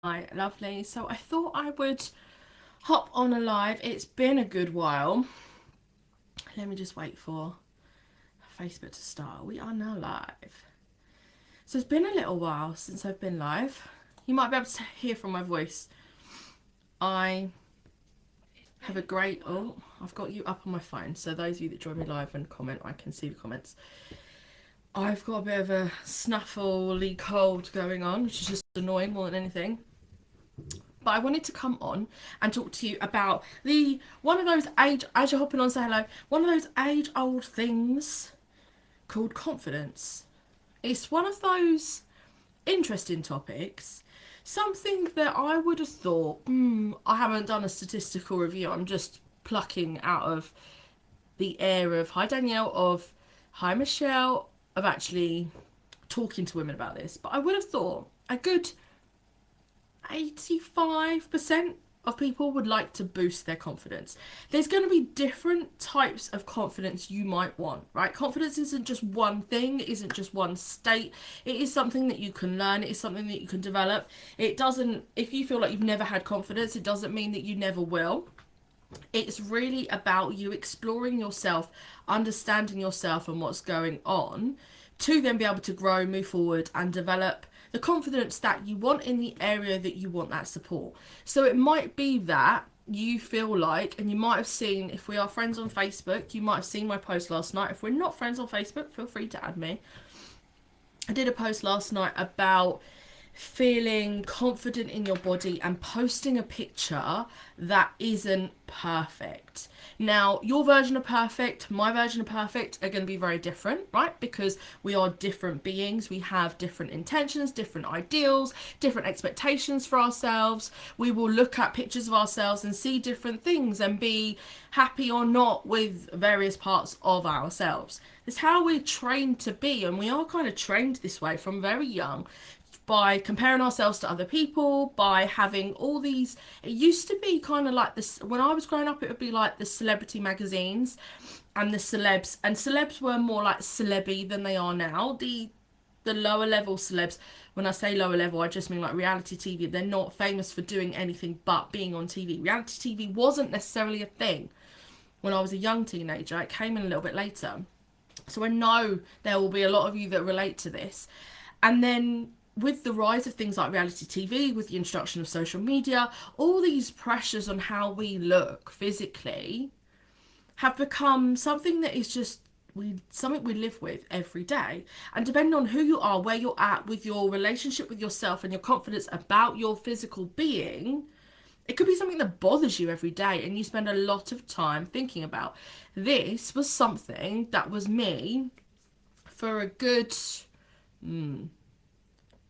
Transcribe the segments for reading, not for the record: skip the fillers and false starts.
Hi, lovely. So I thought I would hop on a live. It's been a good while. Let me just wait for Facebook to start. We are now live. So it's been a little while since I've been live. You might be able to hear from my voice. I have a great... Oh, I've got you up on my phone. So those of you that join me live and comment, I can see the comments. I've got a bit of a snuffly cold going on, which is just annoying more than anything. But I wanted to come on and talk to you about one of those as you're hopping on, say hello, one of those age-old things called confidence. It's one of those interesting topics, something that I would have thought, I haven't done a statistical review, I'm just plucking out of the air of, hi Danielle, of hi Michelle, of actually talking to women about this. But I would have thought a good 85% of people would like to boost their confidence. There's going to be different types of confidence you might want, right? Confidence isn't just one thing, it isn't just one state. It is something that you can learn, it is something that you can develop. It doesn't, if you feel like you've never had confidence, it doesn't mean that you never will. It's really about you exploring yourself, understanding yourself and what's going on, to then be able to grow, move forward, and develop the confidence that you want in the area that you want that support. So it might be that you feel like, and you might have seen, if we are friends on Facebook, you might have seen my post last night. If we're not friends on Facebook, feel free to add me. I did a post last night about feeling confident in your body and posting a picture that isn't perfect. Now, your version of perfect, my version of perfect are going to be very different, right? Because we are different beings. We have different intentions, different ideals, different expectations for ourselves. We will look at pictures of ourselves and see different things and be happy or not with various parts of ourselves. It's how we're trained to be, and we are kind of trained this way from very young, by comparing ourselves to other people, by having all these. It used to be kind of like this when I was growing up, it would be like the celebrity magazines and the celebs, and celebs were more like celebby than they are now. The lower level celebs, when I say lower level, I just mean like reality TV. They're not famous for doing anything but being on TV. Reality TV wasn't necessarily a thing when I was a young teenager. It came in a little bit later. So I know there will be a lot of you that relate to this. And then with the rise of things like reality TV, with the introduction of social media, all these pressures on how we look physically have become something that is just something we live with every day. And depending on who you are, where you're at with your relationship with yourself and your confidence about your physical being, it could be something that bothers you every day and you spend a lot of time thinking about. This was something that was me for a good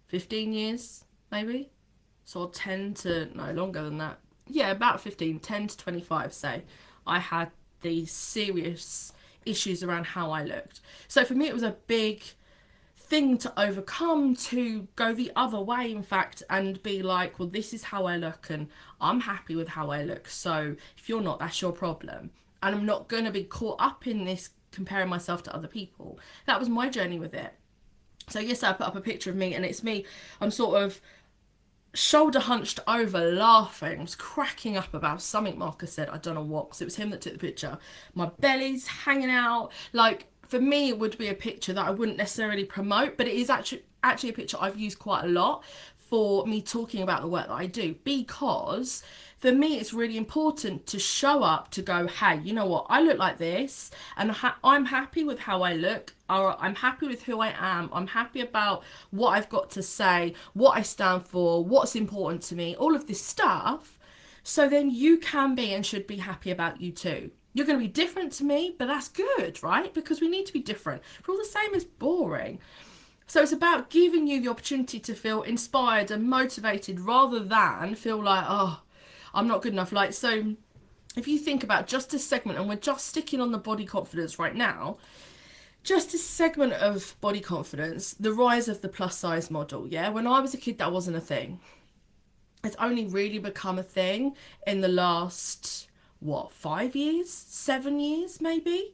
15 years, maybe. So 10 to, no, longer than that. Yeah, about 15, 10 to 25, say. I had these serious issues around how I looked. So for me, it was a big thing to overcome, to go the other way, in fact, and be like, well, this is how I look and I'm happy with how I look. So if you're not, that's your problem. And I'm not going to be caught up in this comparing myself to other people. That was my journey with it. So yes, I put up a picture of me and it's me. I'm sort of shoulder hunched over, laughing. I was cracking up about something Marcus said. I don't know what, because it was him that took the picture. My belly's hanging out. Like, for me, it would be a picture that I wouldn't necessarily promote, but it is actually a picture I've used quite a lot for me talking about the work that I do, because for me it's really important to show up, to go, hey, you know what, I look like this and I'm happy with how I look, or I'm happy with who I am, I'm happy about what I've got to say, what I stand for, what's important to me, all of this stuff. So then you can be and should be happy about you too. You're going to be different to me, but that's good, right? Because we need to be different. If we're all the same, it's boring. So it's about giving you the opportunity to feel inspired and motivated rather than feel like, oh, I'm not good enough. Like, so if you think about just this segment, and we're just sticking on the body confidence right now, just this segment of body confidence, the rise of the plus size model. Yeah, when I was a kid, that wasn't a thing. It's only really become a thing in the last, what, 5 years, 7 years, maybe?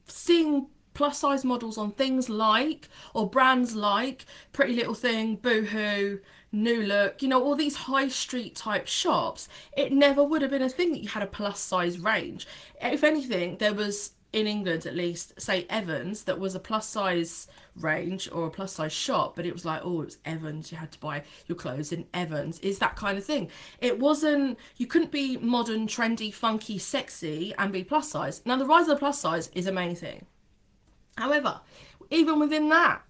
Seeing plus size models on things like, or brands like Pretty Little Thing, Boohoo, New Look, all these high street type shops, it never would have been a thing that you had a plus size range. If anything, there was, in England at least, say Evans, that was a plus size range or a plus size shop, but it was like, oh, it was Evans, you had to buy your clothes in Evans, is that kind of thing. It wasn't, you couldn't be modern, trendy, funky, sexy and be plus size. Now, the rise of the plus size is amazing. However, even within that,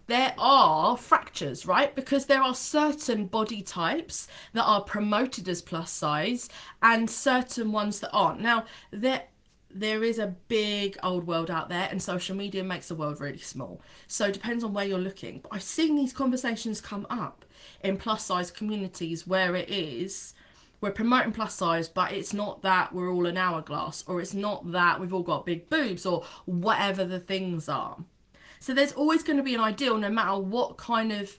there are fractures, right? Because there are certain body types that are promoted as plus size and certain ones that aren't. Now, there is a big old world out there, and social media makes the world really small. So it depends on where you're looking. But I've seen these conversations come up in plus size communities where it is, we're promoting plus size, but it's not that we're all an hourglass, or it's not that we've all got big boobs, or whatever the things are. So there's always going to be an ideal, no matter what kind of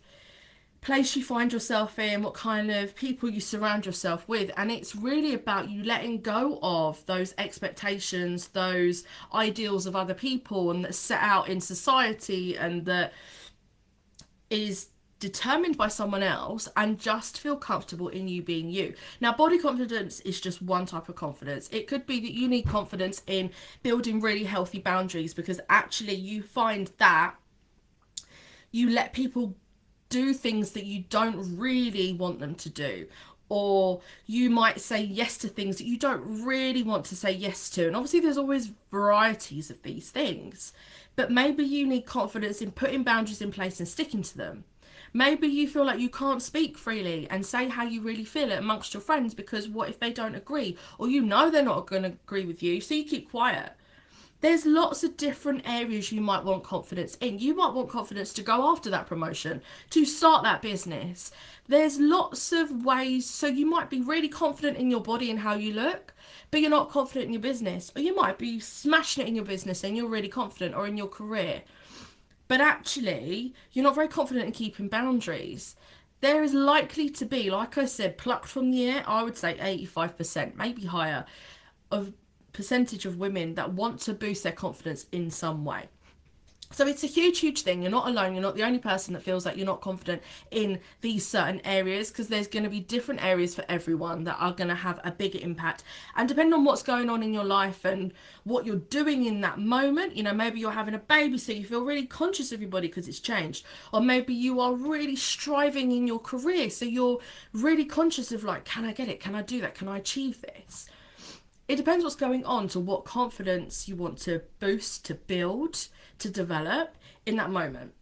place you find yourself in, what kind of people you surround yourself with. And it's really about you letting go of those expectations, those ideals of other people, and that's set out in society and that is determined by someone else, and just feel comfortable in you being you. Now, body confidence is just one type of confidence. It could be that you need confidence in building really healthy boundaries, because actually you find that you let people do things that you don't really want them to do, or you might say yes to things that you don't really want to say yes to. And obviously there's always varieties of these things, but maybe you need confidence in putting boundaries in place and sticking to them. Maybe you feel like you can't speak freely and say how you really feel amongst your friends, because what if they don't agree, or they're not going to agree with you, so you keep quiet. There's lots of different areas you might want confidence in. You might want confidence to go after that promotion, to start that business. There's lots of ways. So you might be really confident in your body and how you look, but you're not confident in your business. Or you might be smashing it in your business and you're really confident, or in your career, but actually you're not very confident in keeping boundaries. There is likely to be, like I said, plucked from the air, I would say 85%, maybe higher, of percentage of women that want to boost their confidence in some way. So it's a huge thing. You're not alone. You're not the only person that feels like you're not confident in these certain areas, because there's going to be different areas for everyone that are going to have a bigger impact. And depending on what's going on in your life and what you're doing in that moment, maybe you're having a baby, so you feel really conscious of your body because it's changed. Or maybe you are really striving in your career, so you're really conscious of like, can I get it? Can I do that? Can I achieve this? It depends what's going on to what confidence you want to boost, to build, to develop in that moment.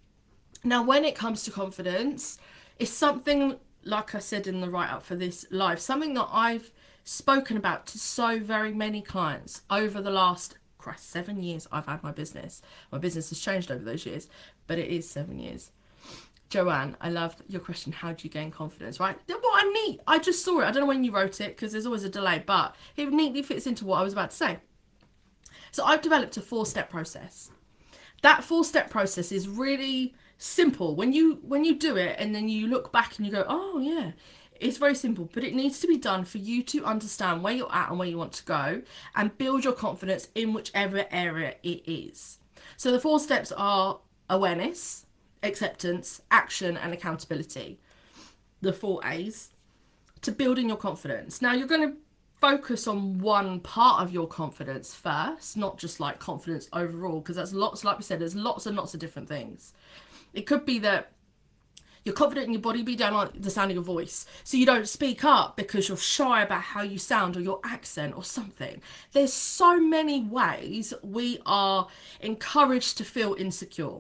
Now, when it comes to confidence, it's something, like I said in the write-up for this live, something that I've spoken about to so very many clients over the last 7 years I've had my business. My business has changed over those years, but it is 7 years. Joanne, I love your question. How do you gain confidence, right? What I need, I just saw it. I don't know when you wrote it because there's always a delay, but it neatly fits into what I was about to say. So I've developed a 4-step process. That 4-step process is really simple. When you do it and then you look back and you go, oh yeah, it's very simple, but it needs to be done for you to understand where you're at and where you want to go and build your confidence in whichever area it is. So the 4 steps are awareness, acceptance, action, and accountability. The 4 A's to building your confidence. Now, you're going to focus on one part of your confidence first, not just like confidence overall, because that's lots, like we said, there's lots and lots of different things. It could be that you're confident in your body, but you don't like the sound of your voice, so you don't speak up because you're shy about how you sound or your accent or something. There's so many ways we are encouraged to feel insecure.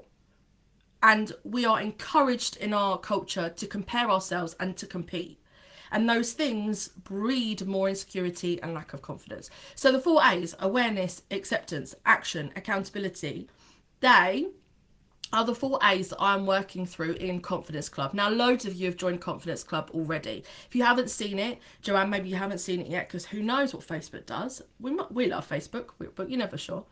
And we are encouraged in our culture to compare ourselves and to compete. And those things breed more insecurity and lack of confidence. So the 4 A's, awareness, acceptance, action, accountability, they are the 4 A's that I'm working through in Confidence Club. Now, loads of you have joined Confidence Club already. If you haven't seen it, Joanne, maybe you haven't seen it yet, because who knows what Facebook does. We love Facebook, but you're never sure.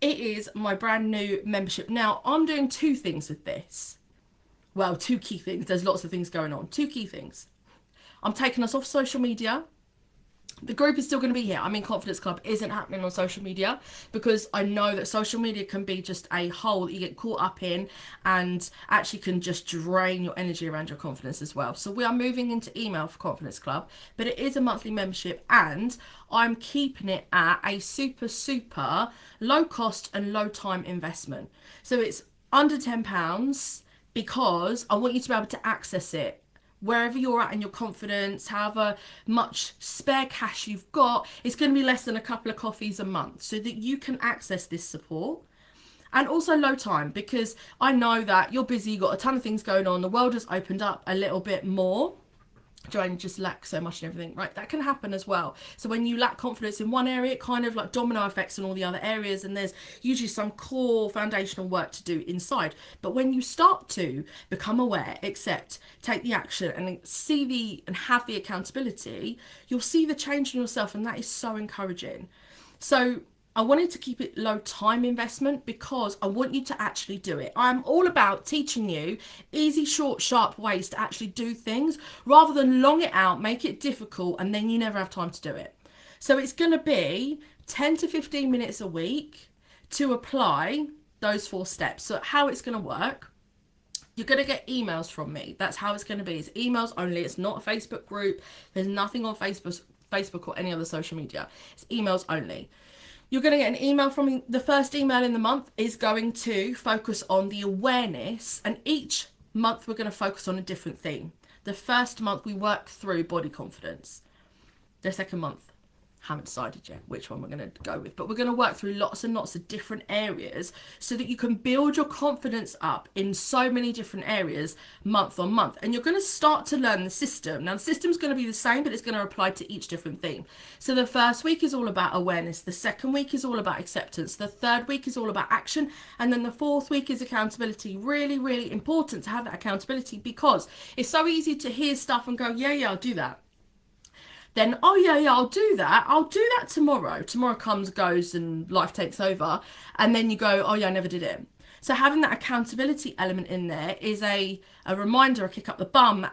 It is my brand new membership. Now, I'm doing 2 things with this. Well, 2 key things. There's lots of things going on. 2 key things. I'm taking us off social media The group is still going to be here. I mean, Confidence Club isn't happening on social media because I know that social media can be just a hole that you get caught up in and actually can just drain your energy around your confidence as well. So we are moving into email for Confidence Club, but it is a monthly membership and I'm keeping it at a super, super low cost and low time investment. So it's under £10 because I want you to be able to access it wherever you're at in your confidence, however much spare cash you've got. It's going to be less than a couple of coffees a month so that you can access this support. And also low time, because I know that you're busy, you've got a ton of things going on, the world has opened up a little bit more. Joanne just lacks so much and everything, right? That can happen as well. So when you lack confidence in one area, it kind of like domino effects in all the other areas, and there's usually some core foundational work to do inside. But when you start to become aware, accept, take the action and see and have the accountability, you'll see the change in yourself, and that is so encouraging. So I wanted to keep it low time investment because I want you to actually do it. I'm all about teaching you easy, short, sharp ways to actually do things rather than long it out, make it difficult, and then you never have time to do it. So it's going to be 10 to 15 minutes a week to apply those 4 steps. So how it's going to work, you're going to get emails from me. That's how it's going to be. It's emails only. It's not a Facebook group. There's nothing on Facebook or any other social media. It's emails only. You're going to get an email from me. The first email in the month is going to focus on the awareness, and each month we're going to focus on a different theme. The first month we work through body confidence. The second month, haven't decided yet which one we're going to go with, but we're going to work through lots and lots of different areas so that you can build your confidence up in so many different areas month on month, and you're going to start to learn the system. Now the system's going to be the same, but it's going to apply to each different theme. So the first week is all about awareness, the second week is all about acceptance, the third week is all about action, and then the fourth week is accountability. Really, really important to have that accountability because it's so easy to hear stuff and go, yeah, I'll do that. Then, oh yeah, I'll do that tomorrow. Tomorrow comes, goes, and life takes over. And then you go, oh yeah, I never did it. So having that accountability element in there is a reminder, a kick up the bum,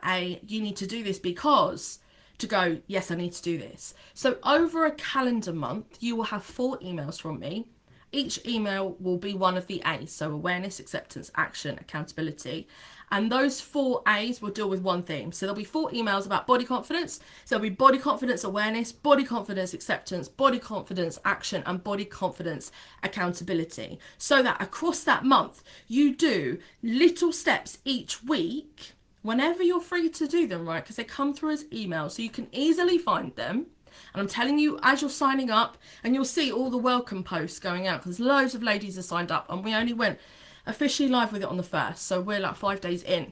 you need to do this because, to go, yes, I need to do this. So over a calendar month, you will have 4 emails from me. Each email will be one of the A's, so awareness, acceptance, action, accountability. And those 4 A's will deal with one theme. So there'll be 4 emails about body confidence. So there'll be body confidence awareness, body confidence acceptance, body confidence action, and body confidence accountability. So that across that month, you do little steps each week whenever you're free to do them, right? Because they come through as emails, so you can easily find them. And I'm telling you, as you're signing up, and you'll see all the welcome posts going out, because loads of ladies are signed up, and we only went officially live with it on the 1st, so we're like 5 days in.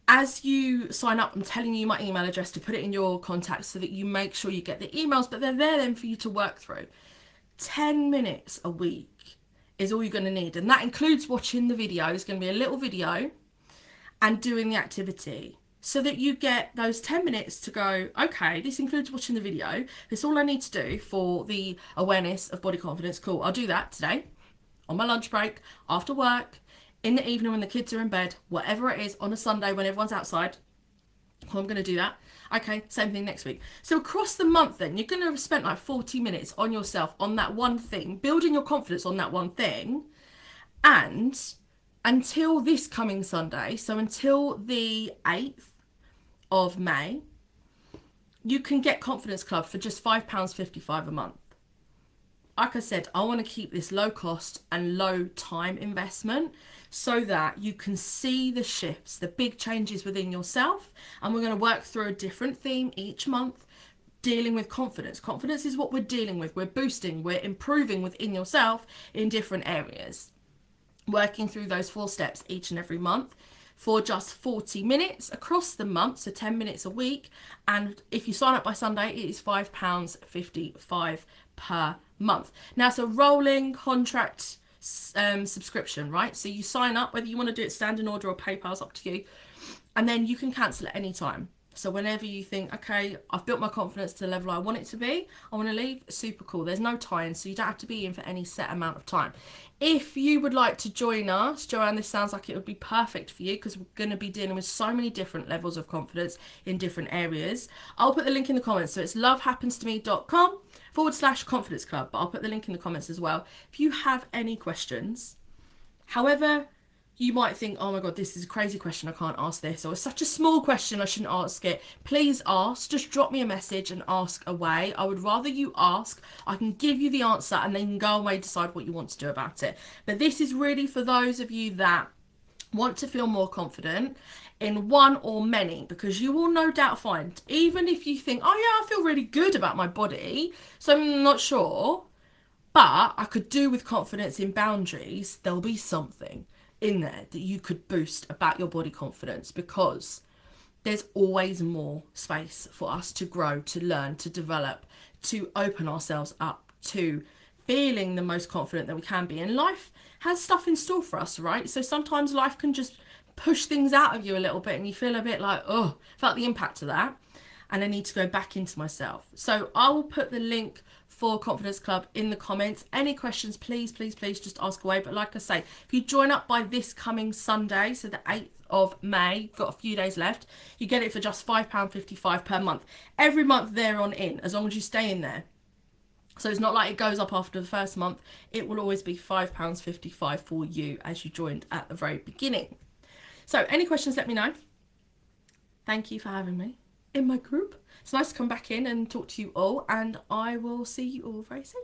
As you sign up, I'm telling you my email address to put it in your contacts so that you make sure you get the emails, but they're there then for you to work through. 10 minutes a week is all you're going to need, and that includes watching the video. It's going to be a little video and doing the activity, so that you get those 10 minutes to go, okay, this includes watching the video. That's all I need to do for the awareness of body confidence. Cool, I'll do that today, on my lunch break, after work, in the evening when the kids are in bed, whatever it is, on a Sunday when everyone's outside. I'm going to do that. Okay, same thing next week. So across the month then, you're going to have spent like 40 minutes on yourself, on that one thing, building your confidence on that one thing. And until this coming Sunday, so until the 8th of May, you can get Confidence Club for just £5.55 a month. Like I said, I want to keep this low cost and low time investment so that you can see the shifts, the big changes within yourself. And we're going to work through a different theme each month, dealing with confidence. Confidence is what we're dealing with. We're boosting, we're improving within yourself in different areas. Working through those 4 steps each and every month for just 40 minutes across the month, so 10 minutes a week. And if you sign up by Sunday, it is £5.55 per month. Now it's a rolling contract subscription, right? So you sign up, whether you want to do it standing order or PayPal's up to you, and then you can cancel at any time. So whenever you think, okay, I've built my confidence to the level I want it to be, I want to leave, super cool. There's no tie-in, so you don't have to be in for any set amount of time. If you would like to join us, Joanne, this sounds like it would be perfect for you because we're going to be dealing with so many different levels of confidence in different areas. I'll put the link in the comments. So it's lovehappens2me.com/confidence club, but I'll put the link in the comments as well. If you have any questions, however, you might think, oh my God, this is a crazy question, I can't ask this, or it's such a small question, I shouldn't ask it. Please ask, just drop me a message and ask away. I would rather you ask. I can give you the answer and then you can go away, decide what you want to do about it. But this is really for those of you that want to feel more confident in one or many, because you will no doubt find, even if you think, oh yeah, I feel really good about my body, so I'm not sure, but I could do with confidence in boundaries, there'll be something in there that you could boost about your body confidence, because there's always more space for us to grow, to learn, to develop, to open ourselves up to feeling the most confident that we can be. And life has stuff in store for us, right? So sometimes life can just push things out of you a little bit and you feel a bit like, oh, felt the impact of that, and I need to go back into myself. So I will put the link for Confidence Club in the comments. Any questions, please just ask away. But like I say, if you join up by this coming Sunday, so the 8th of May, you've got a few days left, you get it for just £5.55 per month. Every month there on in, as long as you stay in there. So it's not like it goes up after the first month. It will always be £5.55 for you as you joined at the very beginning. So any questions, let me know. Thank you for having me in my group. It's nice to come back in and talk to you all, and I will see you all very soon.